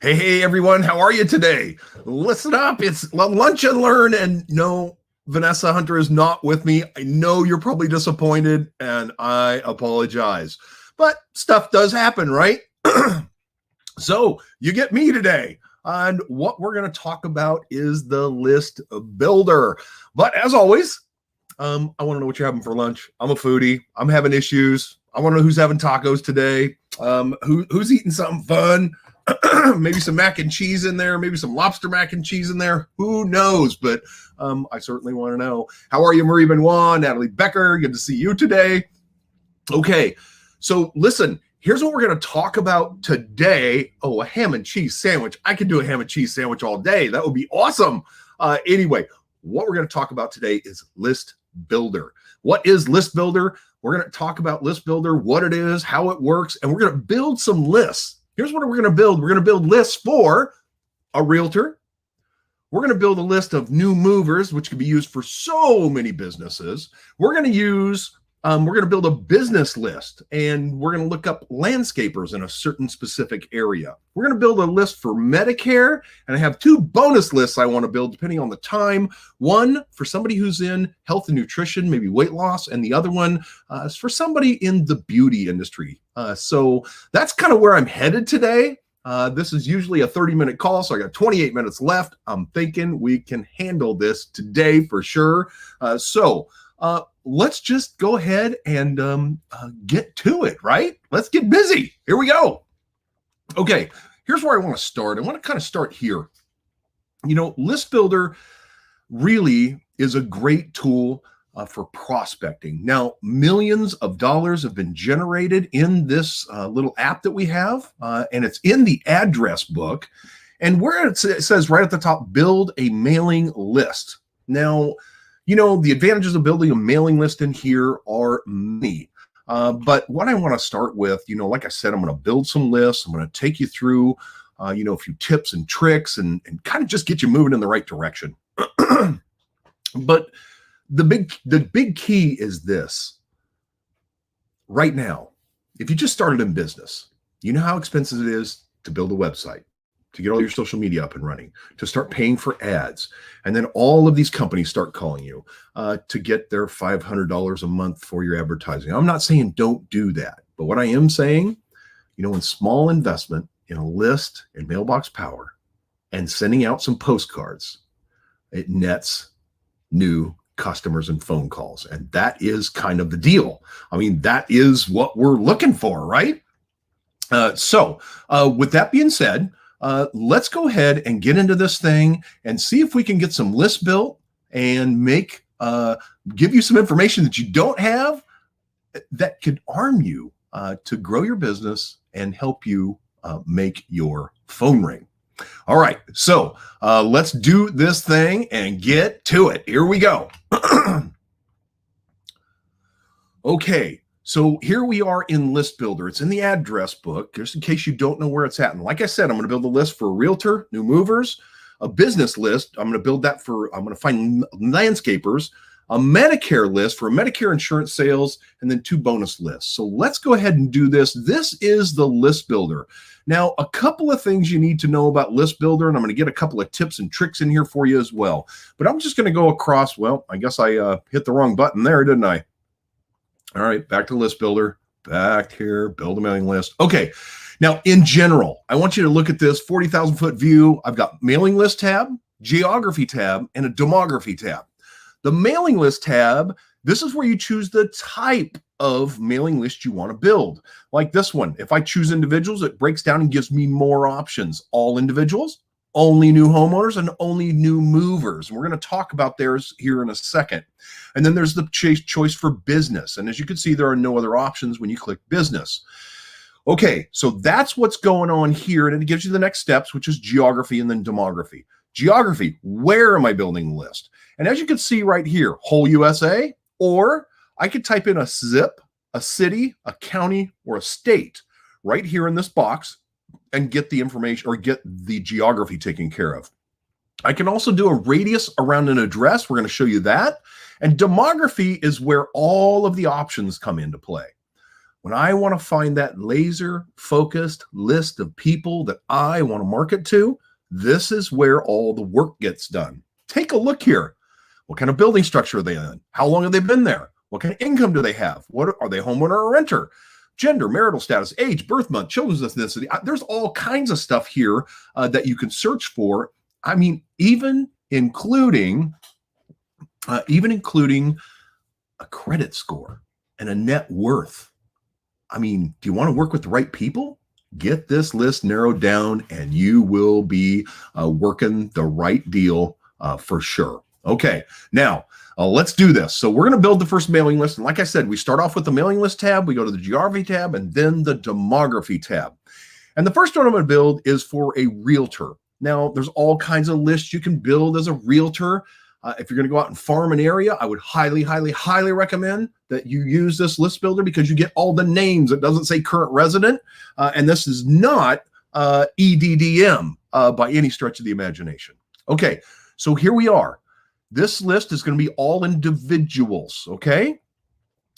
Hey, everyone. How are you today? Listen up. It's Lunch and Learn. And no, Vanessa Hunter is not with me. I know you're probably disappointed, and I apologize. But stuff does happen, right? So you get me today. And what we're going to talk about is the list builder. But as always, I want to know what you're having for lunch. I'm a foodie. I'm having issues. I want to know who's having tacos today. Who's eating something fun. Maybe some mac and cheese in there, maybe some lobster mac and cheese in there. Who knows? But I certainly want to know. How are you, Marie Benoit, Natalie Becker? Good to see you today. Okay, so listen, here's what we're going to talk about today. Oh, a ham and cheese sandwich. I could do a ham and cheese sandwich all day. That would be awesome. Anyway, what we're going to talk about today is List Builder. What is List Builder? We're going to talk about List Builder, what it is, how it works, and we're going to build some lists. Here's what we're going to build. We're going to build lists for a realtor. We're going to build a list of new movers, which can be used for so many businesses. We're going to build a business list, and we're going to look up landscapers in a certain specific area. We're going to build a list for Medicare, and I have two bonus lists I want to build depending on the time. One for somebody who's in health and nutrition, maybe weight loss, and the other one is for somebody in the beauty industry. So that's kind of where I'm headed today. This is usually a 30-minute call, so I got 28 minutes left. I'm thinking we can handle this today for sure. Let's just go ahead and get to it, right? Let's get busy. Here we go. Okay, here's where I want to start. I want to kind of start here. You know, List Builder really is a great tool for prospecting. Now, millions of dollars have been generated in this little app that we have, and it's in the address book. And where it says right at the top, build a mailing list. Now, you know, the advantages of building a mailing list in here are many. But what I want to start with, you know, like I said, I'm going to build some lists. I'm going to take you through, a few tips and tricks and kind of just get you moving in the right direction. But the big key is this. Right now, if you just started in business, you know how expensive it is to build a website, to get all your social media up and running, to start paying for ads. And then all of these companies start calling you to get their $500 a month for your advertising. I'm not saying don't do that. But what I am saying, you know, in small investment in a list in Mailbox Power and sending out some postcards, it nets new customers and phone calls. And that is kind of the deal. I mean, that is what we're looking for, right? So with that being said, let's go ahead and get into this thing and see if we can get some lists built and give you some information that you don't have that could arm you to grow your business and help you make your phone ring. All right, so let's do this thing and get to it. Here we go. Okay. So here we are in List Builder. It's in the address book, just in case you don't know where it's at. And like I said, I'm going to build a list for a realtor, new movers, a business list. I'm going to build that I'm going to find landscapers, a Medicare list for Medicare insurance sales, and then two bonus lists. So let's go ahead and do this. This is the List Builder. Now, a couple of things you need to know about List Builder, and I'm going to get a couple of tips and tricks in here for you as well. But I'm just going to go across. Well, I guess I hit the wrong button there, didn't I? All right, back to List Builder, back here, build a mailing list. Okay, now in general, I want you to look at this 40,000 foot view. I've got mailing list tab, geography tab, and a demography tab. The mailing list tab, this is where you choose the type of mailing list you want to build. Like this one, if I choose individuals, it breaks down and gives me more options. All individuals, only new homeowners, and only new movers. And we're going to talk about theirs here in a second. And then there's the choice for business. And as you can see, there are no other options when you click business. Okay, so that's what's going on here. And it gives you the next steps, which is geography and then demography. Geography, where am I building the list? And as you can see right here, whole USA, or I could type in a zip, a city, a county, or a state right here in this box and get the information or get the geography taken care of. I can also do a radius around an address. We're going to show you that. And demography is where all of the options come into play. When I want to find that laser focused list of people that I want to market to, this is where all the work gets done. Take a look here. What kind of building structure are they in? How long have they been there? What kind of income do they have? What are they, homeowner or renter? Gender, marital status, age, birth month, children's ethnicity. There's all kinds of stuff here that you can search for. I mean, even including a credit score and a net worth. I mean, do you want to work with the right people? Get this list narrowed down and you will be working the right deal for sure. Okay, now let's do this. So we're going to build the first mailing list. And like I said, we start off with the mailing list tab. We go to the geography tab and then the demography tab. And the first one I'm going to build is for a realtor. Now, there's all kinds of lists you can build as a realtor. If you're going to go out and farm an area, I would highly, highly, highly recommend that you use this list builder because you get all the names. It doesn't say current resident. And this is not EDDM by any stretch of the imagination. Okay, so here we are. This list is going to be all individuals, okay?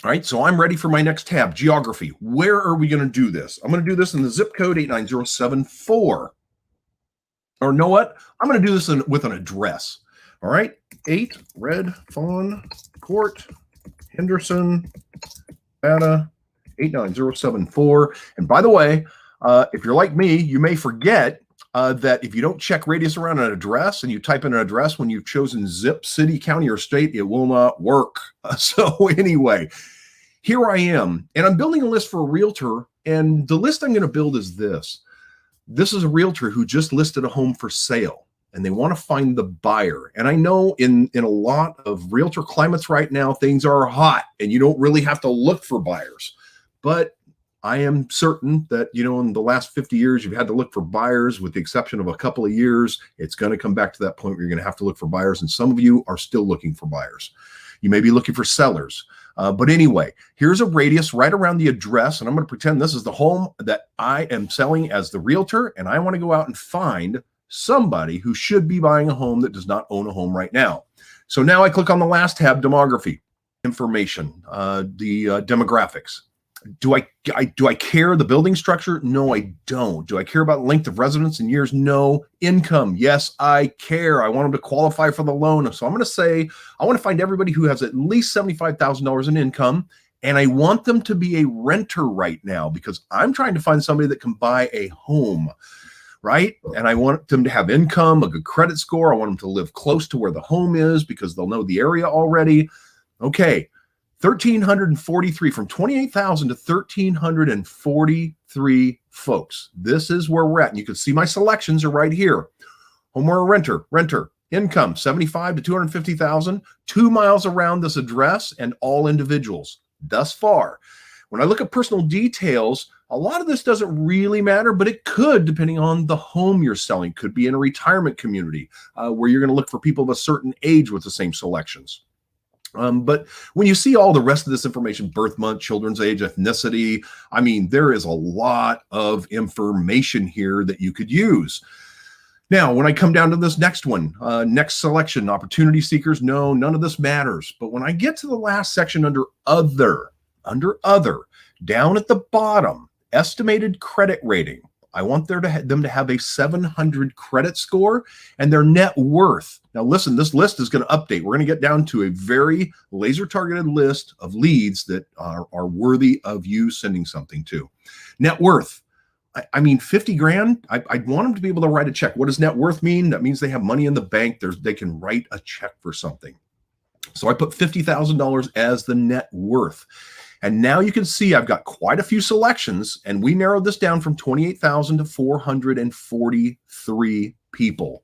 All right, so I'm ready for my next tab, geography. Where are we going to do this? I'm going to do this in the zip code 89074. Or know what? I'm going to do this with an address. All right, 8 Red Fawn Court, Henderson, Nevada, 89074. And by the way, if you're like me, you may forget that if you don't check radius around an address and you type in an address when you've chosen zip, city, county, or state, it will not work. So anyway, here I am, and I'm building a list for a realtor, and the list I'm going to build is this. This is a realtor who just listed a home for sale. And they want to find the buyer. And I know in a lot of realtor climates right now, things are hot and you don't really have to look for buyers. But I am certain that, in the last 50 years, you've had to look for buyers with the exception of a couple of years. It's going to come back to that point where you're going to have to look for buyers. And some of you are still looking for buyers. You may be looking for sellers. But anyway, here's a radius right around the address. And I'm going to pretend this is the home that I am selling as the realtor. And I want to go out and find somebody who should be buying a home that does not own a home right now. So now I click on the last tab, demography, information, the demographics. Do I care the building structure? No, I don't. Do I care about length of residence in years? No. Income? Yes, I care. I want them to qualify for the loan. So I'm going to say I want to find everybody who has at least $75,000 in income, and I want them to be a renter right now because I'm trying to find somebody that can buy a home. Right? And I want them to have income, a good credit score. I want them to live close to where the home is because they'll know the area already. Okay, 1,343, from 28,000 to 1,343 folks. This is where we're at. And you can see my selections are right here. Homeowner, renter, income, 75 to 250,000, 2 miles around this address, and all individuals thus far. When I look at personal details, a lot of this doesn't really matter, but it could, depending on the home you're selling. Could be in a retirement community where you're going to look for people of a certain age with the same selections. But when you see all the rest of this information, birth month, children's age, ethnicity, I mean, there is a lot of information here that you could use. Now, when I come down to this next one, next selection, opportunity seekers, no, none of this matters. But when I get to the last section under other, down at the bottom, estimated credit rating. I want them to have a 700 credit score and their net worth. Now, listen, this list is going to update. We're going to get down to a very laser targeted list of leads that are worthy of you sending something to. Net worth. I mean, 50 grand. I'd want them to be able to write a check. What does net worth mean? That means they have money in the bank. They can write a check for something. So I put $50,000 as the net worth. And now you can see I've got quite a few selections, and we narrowed this down from 28,000 to 443 people.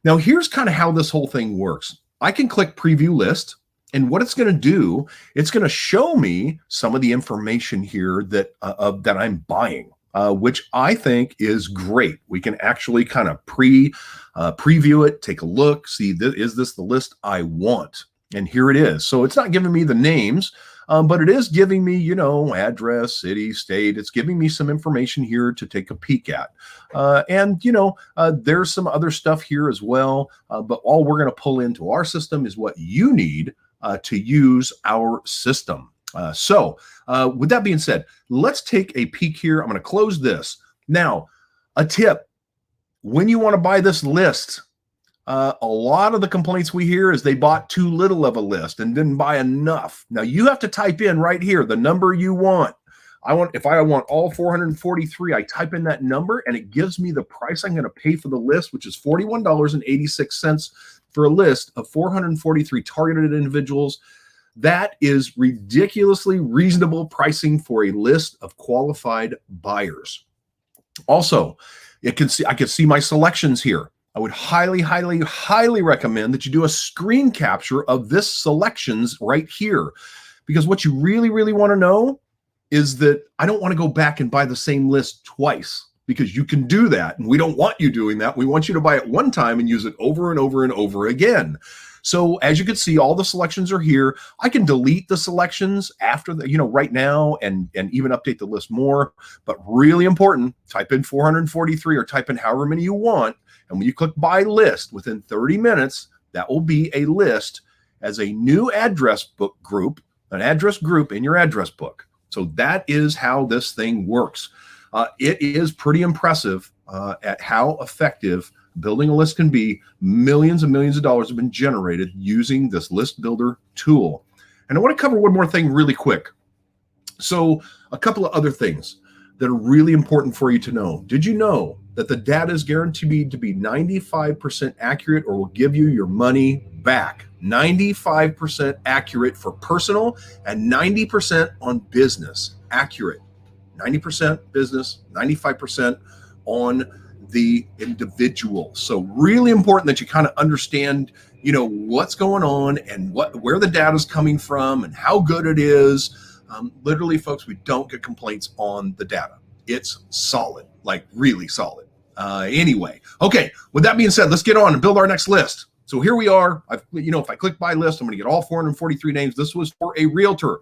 Now, here's kind of how this whole thing works. I can click preview list, and what it's going to do, it's going to show me some of the information here that I'm buying, which I think is great. We can actually kind of preview it, take a look, see, is this the list I want? And here it is. So it's not giving me the names, but it is giving me, address, city, state. It's giving me some information here to take a peek at. And there's some other stuff here as well. But all we're going to pull into our system is what you need to use our system. With that being said, let's take a peek here. I'm going to close this. Now, a tip, when you want to buy this list, a lot of the complaints we hear is they bought too little of a list and didn't buy enough. Now, you have to type in right here the number you want. If I want all 443, I type in that number and it gives me the price I'm going to pay for the list, which is $41.86 for a list of 443 targeted individuals. That is ridiculously reasonable pricing for a list of qualified buyers. Also, I can see my selections here. I would highly, highly, highly recommend that you do a screen capture of this selections right here, because what you really, really want to know is that I don't want to go back and buy the same list twice, because you can do that. And we don't want you doing that. We want you to buy it one time and use it over and over and over again. So as you can see, all the selections are here. I can delete the selections after right now and even update the list more. But really important, type in 443 or type in however many you want. And when you click buy list, within 30 minutes, that will be a list as a new address book group, an address group in your address book. So that is how this thing works. It is pretty impressive at how effective building a list can be. Millions and millions of dollars have been generated using this list builder tool. And I want to cover one more thing really quick. So a couple of other things that are really important for you to know. Did you know that the data is guaranteed to be 95% accurate or will give you your money back? 95% accurate for personal and 90% on business. Accurate. 90% business, 95% on the individual. So really important that you kind of understand, what's going on and where the data is coming from and how good it is. Literally, folks, we don't get complaints on the data. It's solid, like really solid. Anyway, okay. With that being said, let's get on and build our next list. So here we are. If I click buy list, I'm going to get all 443 names. This was for a realtor.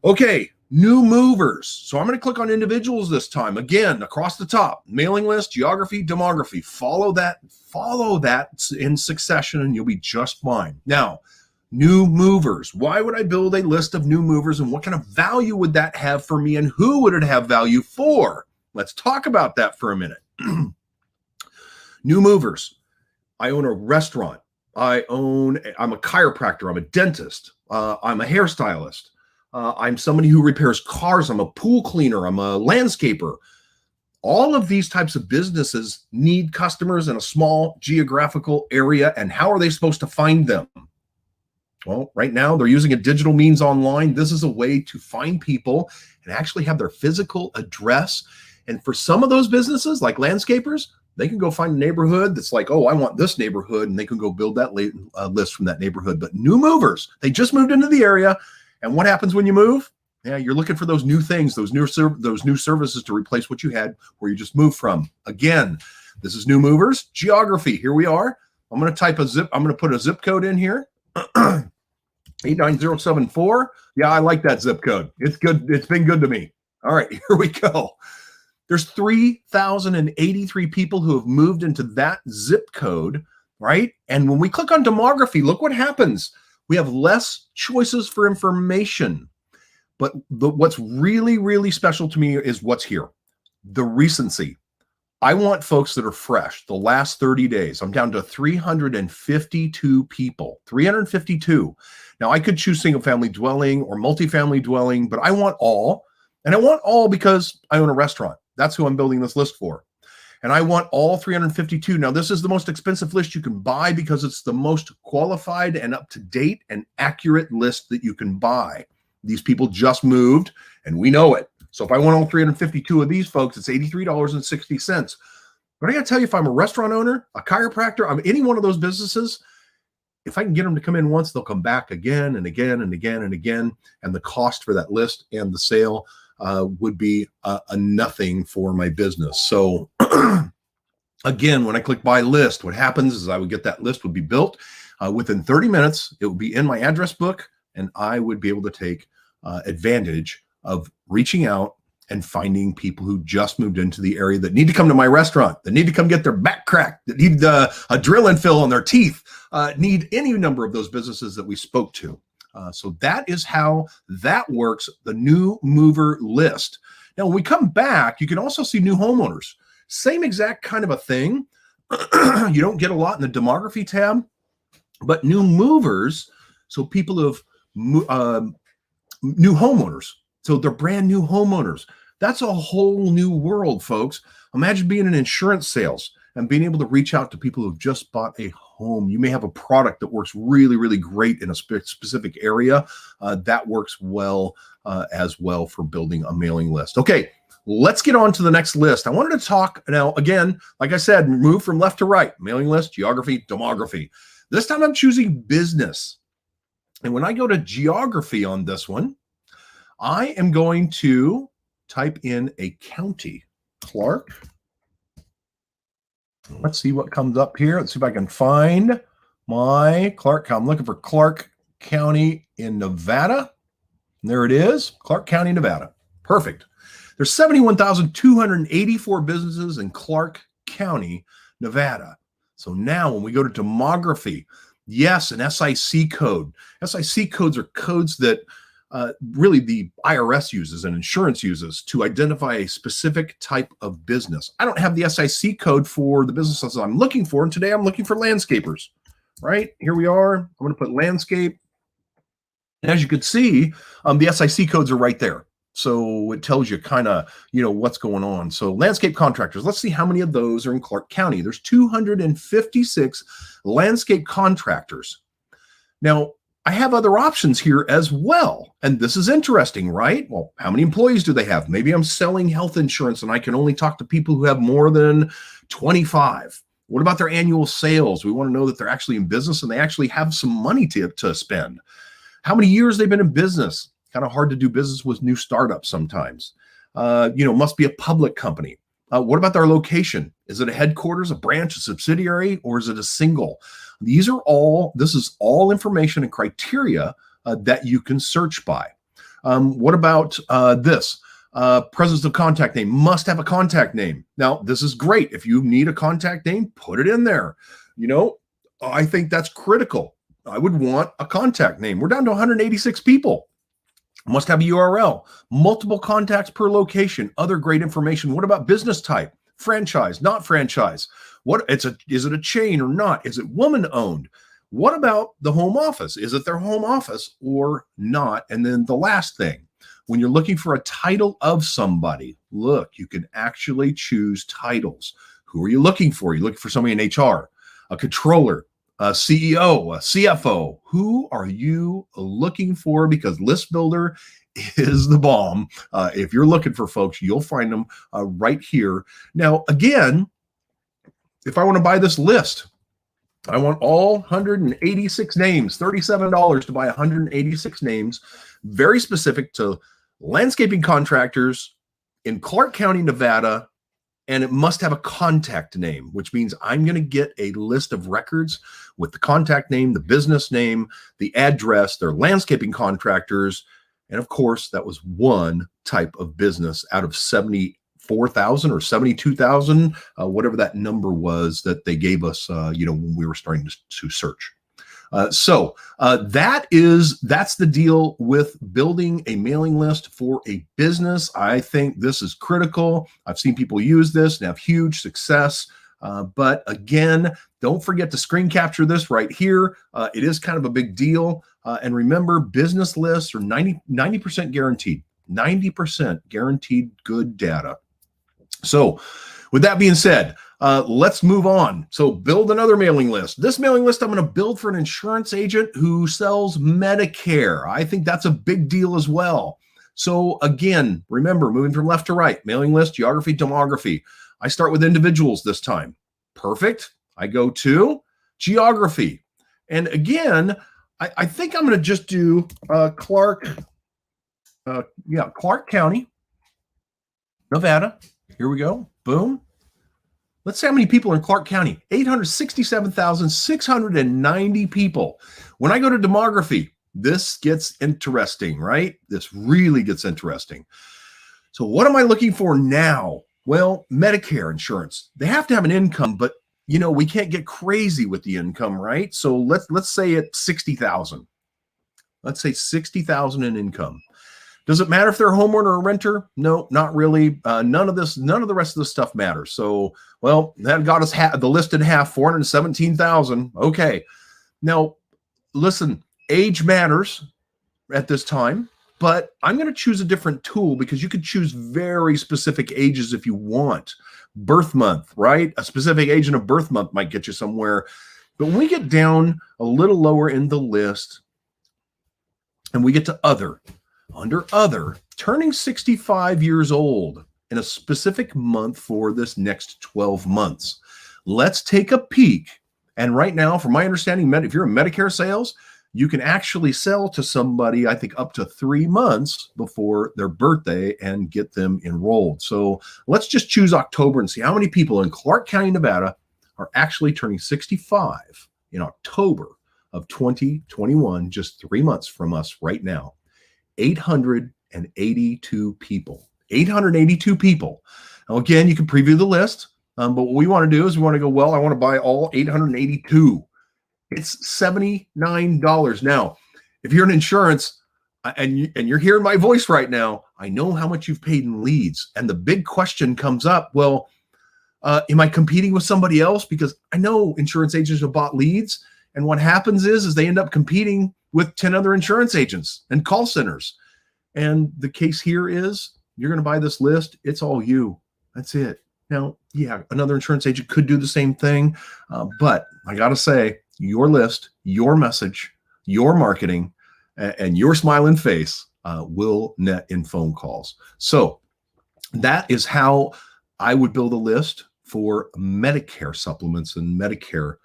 Okay, new movers. So I'm going to click on individuals this time. Again, across the top, mailing list, geography, demography. Follow that in succession and you'll be just fine. Now, new movers. Why would I build a list of new movers and what kind of value would that have for me and who would it have value for? Let's talk about that for a minute. New movers. I own a restaurant. I'm a chiropractor. I'm a dentist. I'm a hairstylist. I'm somebody who repairs cars. I'm a pool cleaner. I'm a landscaper. All of these types of businesses need customers in a small geographical area. And how are they supposed to find them? Well, right now they're using a digital means online. This is a way to find people and actually have their physical address. And for some of those businesses, like landscapers, they can go find a neighborhood that's like, oh, I want this neighborhood, and they can go build that list from that neighborhood. But new movers, they just moved into the area. And what happens when you move? Yeah, you're looking for those new things, those new services to replace what you had where you just moved from. Again, this is new movers. Geography, here we are. I'm going to put a zip code in here. 89074. Yeah, I like that zip code. It's good. It's been good to me. All right, here we go. There's 3,083 people who have moved into that zip code, right? And when we click on demography, look what happens. We have less choices for information. But what's really, really special to me is what's here. The recency. I want folks that are fresh. The last 30 days, I'm down to 352 people. 352. Now, I could choose single family dwelling or multifamily dwelling, but I want all. And I want all because I own a restaurant. That's who I'm building this list for. And I want all 352. Now, this is the most expensive list you can buy because it's the most qualified and up-to-date and accurate list that you can buy. These people just moved, and we know it. So if I want all 352 of these folks, it's $83.60. But I got to tell you, if I'm a restaurant owner, a chiropractor, I'm any one of those businesses, if I can get them to come in once, they'll come back again and again and again and again. And the cost for that list and the sale would be a nothing for my business. So again, when I click buy list, what happens is I would get that list would be built within 30 minutes. It would be in my address book, and I would be able to take advantage of reaching out and finding people who just moved into the area that need to come to my restaurant, that need to come get their back cracked, that need a drill and fill on their teeth, need any number of those businesses that we spoke to. So that is how that works, the new mover list. Now, when we come back, you can also see new homeowners. Same exact kind of a thing. You don't get a lot in the demography tab, but new movers, so people of new homeowners. So they're brand new homeowners. That's a whole new world, folks. Imagine being in insurance sales and being able to reach out to people who've just bought a home. You may have a product that works really, really great in a specific area. That works well as well for building a mailing list. Okay, let's get on to the next list. I wanted to talk now, again, like I said, move from left to right, mailing list, geography, demography. This time I'm choosing business. And when I go to geography on this one, I am going to type in a county, Clark. Let's see what comes up here. Let's see if I can find my Clark. I'm looking for Clark County in Nevada. And there it is, Clark County, Nevada. Perfect. There's 71,284 businesses in Clark County, Nevada. So now when we go to demography, yes, an SIC code. SIC codes are codes that really the IRS uses and insurance uses to identify a specific type of business. I don't have the SIC code for the businesses I'm looking for, and today I'm looking for landscapers, right? Here we are. I'm going to put landscape. And as you can see, the SIC codes are right there. So it tells you kind of, what's going on. So landscape contractors, let's see how many of those are in Clark County. There's 256 landscape contractors. Now, I have other options here as well. And this is interesting, right? Well, how many employees do they have? Maybe I'm selling health insurance and I can only talk to people who have more than 25. What about their annual sales? We want to know that they're actually in business and they actually have some money to spend. How many years they've been in business? Kind of hard to do business with new startups sometimes. Must be a public company. What about their location? Is it a headquarters, a branch, a subsidiary, or is it a single? This is all information and criteria that you can search by. What about this? Presence of contact name, must have a contact name. Now, this is great. If you need a contact name, put it in there. I think that's critical. I would want a contact name. We're down to 186 people. Must have a URL, multiple contacts per location, other great information. What about business type? Franchise, not franchise. Is it a chain or not? Is it woman owned? What about the home office? Is it their home office or not? And then the last thing, when you're looking for a title of somebody, look, you can actually choose titles. Who are you looking for? You're looking for somebody in HR, a controller, a CEO, a CFO. Who are you looking for? Because List Builder is the bomb. If you're looking for folks, you'll find them right here. Now, again, if I want to buy this list, I want all 186 names, $37 to buy 186 names, very specific to landscaping contractors in Clark County, Nevada. And it must have a contact name, which means I'm going to get a list of records with the contact name, the business name, the address, their landscaping contractors. And of course, that was one type of business out of 74,000 or 72,000, whatever that number was that they gave us, when we were starting to search. So that's the deal with building a mailing list for a business. I think this is critical. I've seen people use this and have huge success. But again, don't forget to screen capture this right here. It is kind of a big deal. And remember, business lists are 90% guaranteed, 90% guaranteed good data. So with that being said, let's move on. So build another mailing list. This mailing list I'm going to build for an insurance agent who sells Medicare. I think that's a big deal as well. So again, remember, moving from left to right, mailing list, geography, demography. I start with individuals this time. Perfect. I go to geography. And again, I think I'm going to just do Clark County, Nevada. Here we go. Boom. Let's see how many people are in Clark County. 867,690 people. When I go to demography, this gets interesting, right? This really gets interesting. So what am I looking for now? Well, Medicare insurance. They have to have an income, but we can't get crazy with the income, right? So let's say it's 60,000. let's say 60,000 in income. Does it matter if they're a homeowner or a renter? No, not really. None of the rest of the stuff matters. So, well, that got us the list in half, 417,000. Okay. Now, listen, age matters at this time, but I'm going to choose a different tool because you could choose very specific ages if you want. Birth month, right? A specific age in a birth month might get you somewhere. But when we get down a little lower in the list and we get to other, under other, turning 65 years old in a specific month for this next 12 months. Let's take a peek. And right now, from my understanding, if you're in Medicare sales, you can actually sell to somebody, I think, up to 3 months before their birthday and get them enrolled. So let's just choose October and see how many people in Clark County, Nevada are actually turning 65 in October of 2021, just 3 months from us right now. 882 people. 882 people. Now, again, you can preview the list, but what we want to do is we want to go, well, I want to buy all 882. It's $79. Now, if you're in insurance and you're hearing my voice right now, I know how much you've paid in leads. And the big question comes up, well, am I competing with somebody else? Because I know insurance agents have bought leads. And what happens is they end up competing with 10 other insurance agents and call centers. And the case here is you're going to buy this list. It's all you. That's it. Now, yeah, another insurance agent could do the same thing. But I got to say, your list, your message, your marketing, and your smiling face will net in phone calls. So that is how I would build a list for Medicare supplements and Medicare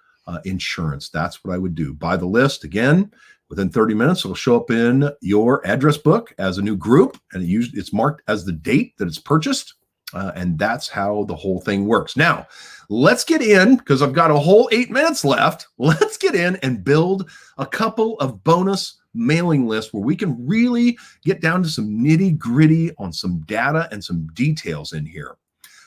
insurance. That's what I would do. Buy the list. Again, within 30 minutes, it'll show up in your address book as a new group, and it's marked as the date that it's purchased. And that's how the whole thing works. Now, let's get in, because I've got a whole 8 minutes left. Let's get in and build a couple of bonus mailing lists where we can really get down to some nitty gritty on some data and some details in here.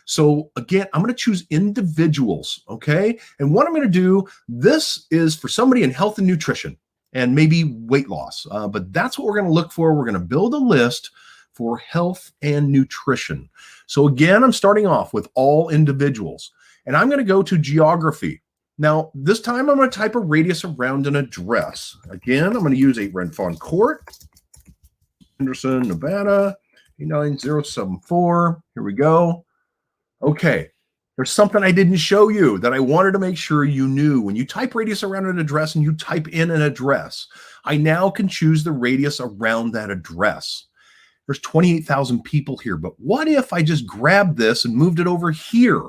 So again, I'm going to choose individuals, okay? And what I'm going to do, this is for somebody in health and nutrition and maybe weight loss, but that's what we're going to look for. We're going to build a list for health and nutrition. So again, I'm starting off with all individuals, and I'm going to go to geography. Now, this time I'm going to type a radius around an address. Again, I'm going to use 8 Renfawn Court, Henderson, Nevada, 89074. Here we go. Okay, there's something I didn't show you that I wanted to make sure you knew. When you type radius around an address and you type in an address, I now can choose the radius around that address. There's 28,000 people here, but what if I just grabbed this and moved it over here?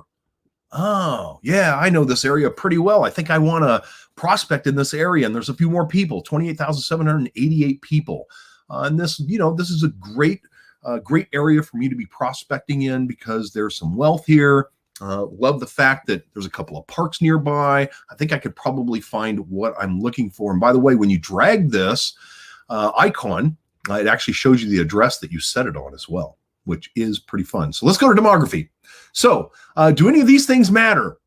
Oh, yeah, I know this area pretty well. I think I want to prospect in this area, and there's a few more people, 28,788 people. And this, this is a great area for me to be prospecting in because there's some wealth here. Love the fact that there's a couple of parks nearby. I think I could probably find what I'm looking for. And by the way, when you drag this icon, it actually shows you the address that you set it on as well, which is pretty fun. So let's go to demography. So do any of these things matter?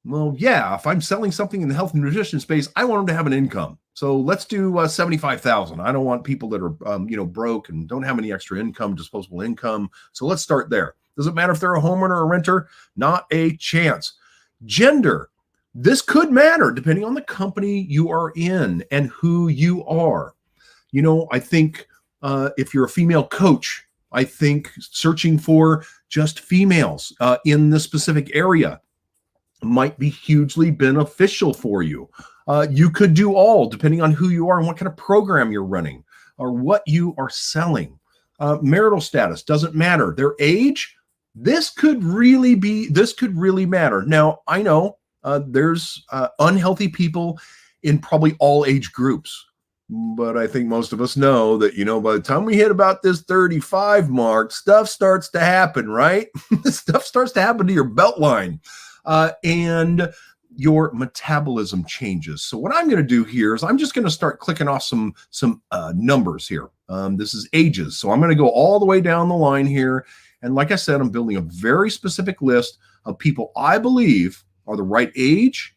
Well, yeah, if I'm selling something in the health and nutrition space, I want them to have an income. So let's do 75,000. I don't want people that are, broke and don't have any extra income, disposable income. So let's start there. Does it matter if they're a homeowner or a renter? Not a chance. Gender. This could matter depending on the company you are in and who you are. I think if you're a female coach, I think searching for just females in the specific area might be hugely beneficial for you. You could do all, depending on who you are and what kind of program you're running or what you are selling. Marital status doesn't matter. Their age, this could really matter. Now, I know there's unhealthy people in probably all age groups. But I think most of us know that, by the time we hit about this 35 mark, stuff starts to happen, right? Stuff starts to happen to your belt line and your metabolism changes. So what I'm going to do here is I'm just going to start clicking off some numbers here. This is ages. So I'm going to go all the way down the line here. And like I said, I'm building a very specific list of people I believe are the right age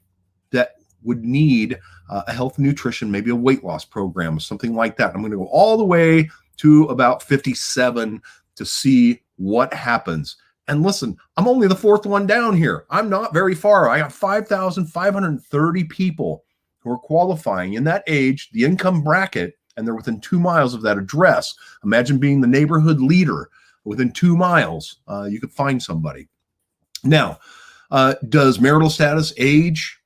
that would need a health and nutrition, maybe a weight loss program, something like that. I'm going to go all the way to about 57 to see what happens. And listen, I'm only the fourth one down here. I'm not very far. I got 5,530 people who are qualifying in that age, the income bracket, and they're within 2 miles of that address. Imagine being the neighborhood leader. Within 2 miles, you could find somebody. Now, does marital status, age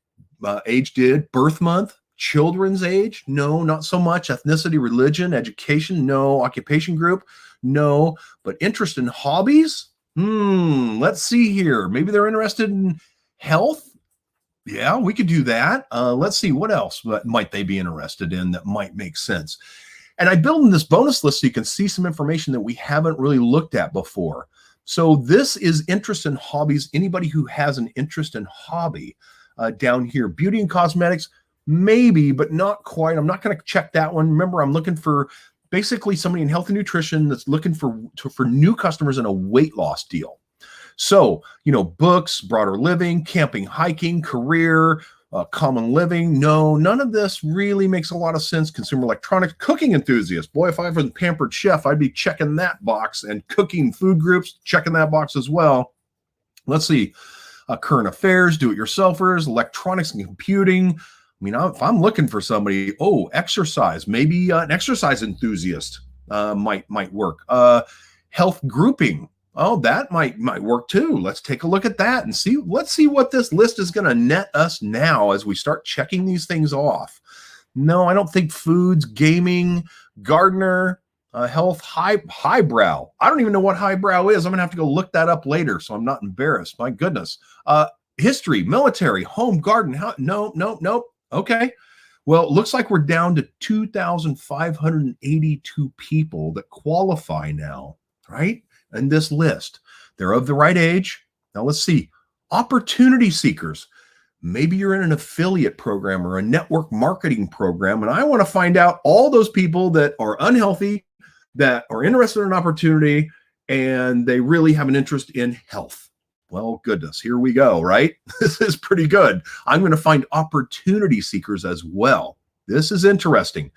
did, birth month, children's age? No, not so much. Ethnicity, religion, education? No. Occupation group? No. But interest in hobbies? Let's see here. Maybe they're interested in health. Yeah, we could do that. Let's see, what else might they be interested in that might make sense. And I built in this bonus list so you can see some information that we haven't really looked at before. So this is interest in hobbies. Anybody who has an interest in hobby down here. Beauty and cosmetics, maybe, but not quite. I'm not going to check that one. Remember, I'm looking for basically somebody in health and nutrition that's looking for new customers in a weight loss deal. So, books, broader living, camping, hiking, career, common living. No, none of this really makes a lot of sense. Consumer electronics, cooking enthusiast. Boy, if I was a pampered chef, I'd be checking that box. And cooking food groups, checking that box as well. Let's see. Current affairs, do-it-yourselfers, electronics and computing. I mean, if I'm looking for somebody, exercise, maybe an exercise enthusiast might work. Health grouping. Oh, that might work too. Let's take a look at that and see. Let's see what this list is going to net us now as we start checking these things off. No, I don't think foods, gaming, gardener, health, highbrow. I don't even know what highbrow is. I'm going to have to go look that up later so I'm not embarrassed. My goodness. History, military, home, garden. Nope. Okay. Well, it looks like we're down to 2,582 people that qualify now, right? In this list. They're of the right age. Now let's see. Opportunity seekers. Maybe you're in an affiliate program or a network marketing program, and I want to find out all those people that are unhealthy, that are interested in opportunity, and they really have an interest in health. Well, goodness, here we go, right? This is pretty good. I'm going to find opportunity seekers as well. This is interesting.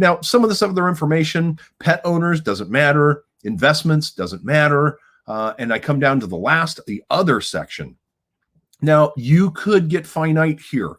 Now, some of this other information, pet owners, doesn't matter. Investments, doesn't matter. And I come down to the other section. Now, you could get finite here.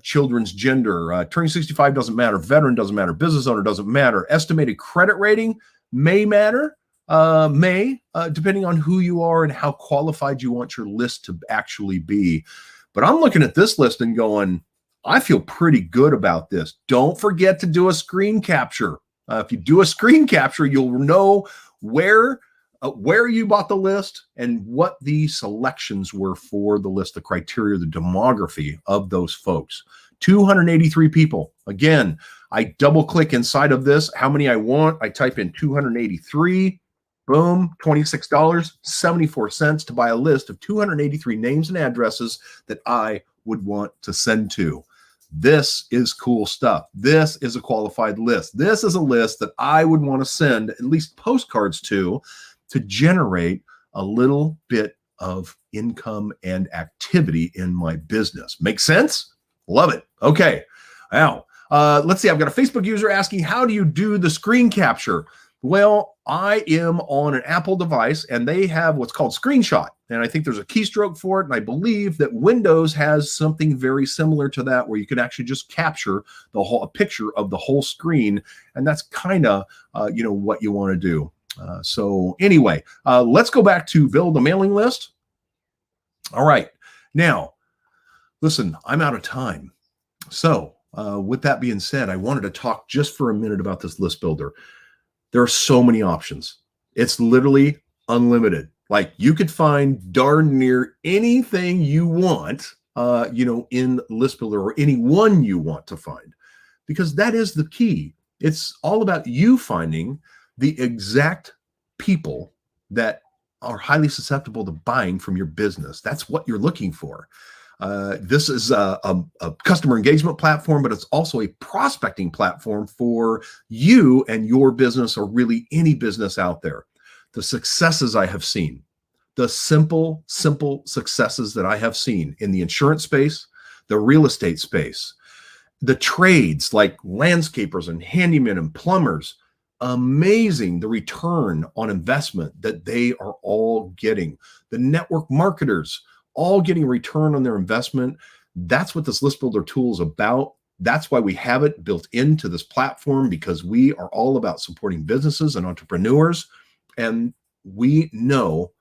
Children's gender, turning 65 doesn't matter. Veteran doesn't matter. Business owner doesn't matter. Estimated credit rating may matter. Depending on who you are and how qualified you want your list to actually be. But I'm looking at this list and going, I feel pretty good about this. Don't forget to do a screen capture. If you do a screen capture, you'll know where you bought the list and what the selections were for the list, the criteria, the demography of those folks. 283 people. Again, I double click inside of this, how many I want. I type in 283. Boom, $26.74 to buy a list of 283 names and addresses that I would want to send to. This is cool stuff. This is a qualified list. This is a list that I would want to send at least postcards to generate a little bit of income and activity in my business. Make sense? Love it. Okay. Now, let's see. I've got a Facebook user asking, how do you do the screen capture? Well, I am on an Apple device and they have what's called screenshot. And I think there's a keystroke for it. And I believe that Windows has something very similar to that where you can actually just capture a picture of the whole screen. And that's kind of, what you want to do. So anyway, let's go back to build a mailing list. All right. Now, listen, I'm out of time. So with that being said, I wanted to talk just for a minute about this list builder. There are so many options. It's literally unlimited. Like you could find darn near anything you want, in List Builder or anyone you want to find, because that is the key. It's all about you finding the exact people that are highly susceptible to buying from your business. That's what you're looking for. This is a customer engagement platform, but it's also a prospecting platform for you and your business, or really any business out there. The successes I have seen, the simple successes that I have seen in the insurance space, the real estate space, The trades like landscapers and handymen and plumbers, amazing the return on investment that they are all getting. The network marketers, all getting return on their investment. That's what this list builder tool is about. That's why we have it built into this platform, because we are all about supporting businesses and entrepreneurs. And we know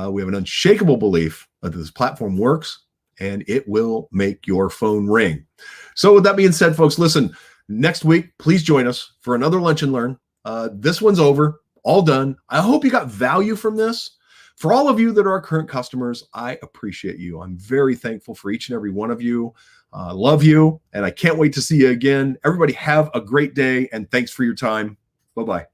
we have an unshakable belief that this platform works and it will make your phone ring. So with that being said, folks, listen, next week, please join us for another Lunch and Learn. This one's over, all done. I hope you got value from this. For all of you that are our current customers, I appreciate you. I'm very thankful for each and every one of you. Love you, and I can't wait to see you again. Everybody have a great day, and thanks for your time. Bye-bye.